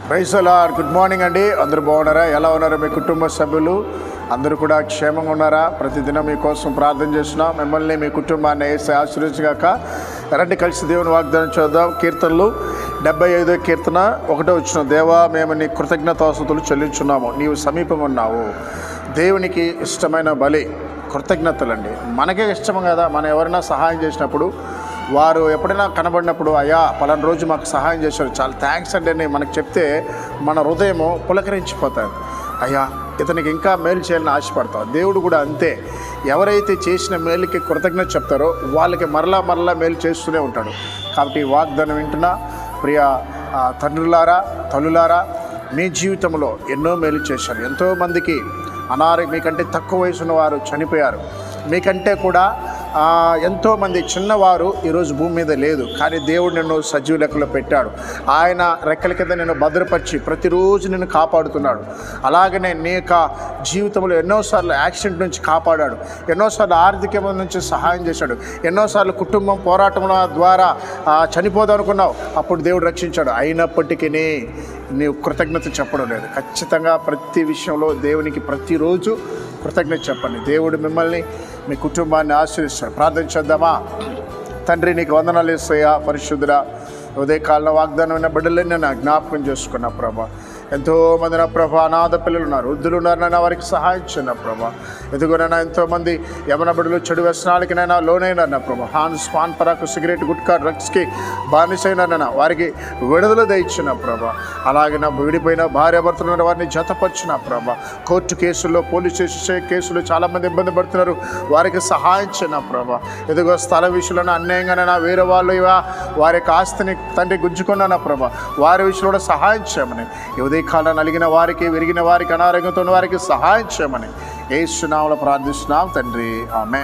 Praise the lord. Good morning అండి. అందరూ బాగున్నారా? ఎలా ఉన్నారా? మీ కుటుంబ సభ్యులు అందరూ కూడా క్షేమంగా ఉన్నారా? ప్రతిదినం మీకోసం ప్రార్థన చేస్తున్నాం. మిమ్మల్ని మీ కుటుంబాన్ని యేసు ఆశీర్వదించుగాక. రండి కలిసి దేవుని వాగ్దానం చూద్దాం. కీర్తనలు 75వ కీర్తన 1వ వచనం. దేవా, మేము నీ కృతజ్ఞతాస్తుతులు చెల్లించున్నాము. నీవు సమీపం ఉన్నావు. దేవునికి ఇష్టమైన బలి కృతజ్ఞతలండి. మనకే ఇష్టం కదా. మనం ఎవరైనా సహాయం చేసినప్పుడు, వారు ఎప్పుడైనా కనబడినప్పుడు, అయ్యా పలానా రోజు మాకు సహాయం చేశారు, చాలా థ్యాంక్స్ అండి అని మనకు చెప్తే మన హృదయము పులకరించిపోతుంది. అయ్యా ఇతనికి ఇంకా మేలు చేయాలని ఆశపడతాం. దేవుడు కూడా అంతే. ఎవరైతే చేసిన మేలుకి కృతజ్ఞత చెప్తారో వాళ్ళకి మరలా మేలు చేస్తూనే ఉంటాడు. కాబట్టి వాగ్దానం వింటున్నా ప్రియ తండ్రులారా, తల్లులారా, మీ జీవితంలో ఎన్నో మేలు చేశారు. ఎంతోమందికి మీకంటే తక్కువ వయసున్న వారు చనిపోయారు. మీకంటే కూడా ఎంతోమంది చిన్నవారు ఈరోజు భూమి మీద లేదు. కానీ దేవుడు నిన్ను సజీవ లెక్కలో పెట్టాడు. ఆయన రెక్కల కింద నిన్ను భద్రపరిచి ప్రతిరోజు నిన్ను కాపాడుతున్నాడు. అలాగనే నీ యొక్క జీవితంలో ఎన్నోసార్లు యాక్సిడెంట్ నుంచి కాపాడాడు, ఎన్నోసార్లు ఆర్థిక నుంచి సహాయం చేశాడు, ఎన్నోసార్లు కుటుంబం పోరాటం ద్వారా చనిపోదాం అనుకున్నావు, అప్పుడు దేవుడు రక్షించాడు. అయినప్పటికీ నీవు కృతజ్ఞత చెప్పడం లేదు. ఖచ్చితంగా ప్రతి విషయంలో దేవునికి ప్రతిరోజు కృతజ్ఞత చెప్పండి. దేవుడు మిమ్మల్ని, మీ కుటుంబాన్ని ఆశీర్వదిస్తాడు. ప్రార్థన చేద్దామా? తండ్రి, నీకు వందనాలు యేసయ్యా. పరిశుద్ధుడా, ఉదయకాలంలో వాగ్దానమైన బిడ్డలని నేను జ్ఞాపకం చేసుకున్నా ప్రభా. ఎంతోమంది నా ప్రభా అనాథ పిల్లలు ఉన్నారు, వృద్ధులు ఉన్నారు. నైనా వారికి సహాయం చేయను ప్రభా. ఎదుగునైనా ఎంతోమంది యమన బిడ్డలు చెడు వ్యసనాలకి నైనా లోనైనారు నా ప్రభా. పాన్ పరాకు, సిగరెట్, గుట్కా, డ్రగ్స్కి బానిసైనారైనా వారికి విడుదల దయచిన ప్రభా. అలాగే నా విడిపోయిన భార్య భర్తలు వారిని జతపరిచిన ప్రభా. కోర్టు కేసుల్లో, పోలీస్ కేసులు చాలామంది ఇబ్బంది పడుతున్నారు, వారికి సహాయం చేయన ప్రభా. ఎదుగో స్థల విషయంలో అన్యాయంగానైనా వేరే వాళ్ళు వారి యొక్క ఆస్తిని తండ్రి గుంజుకున్నానా ప్రభా. వారి విషయంలో కూడా సహాయం చేయమని, కాలం నలిగిన వారికి, విరిగిన వారికి, అనారోగ్యంతో ఉన్న వారికి సహాయం చేయమని యేసు నామములో ప్రార్థిస్తున్నాం తండ్రి. ఆమేన్.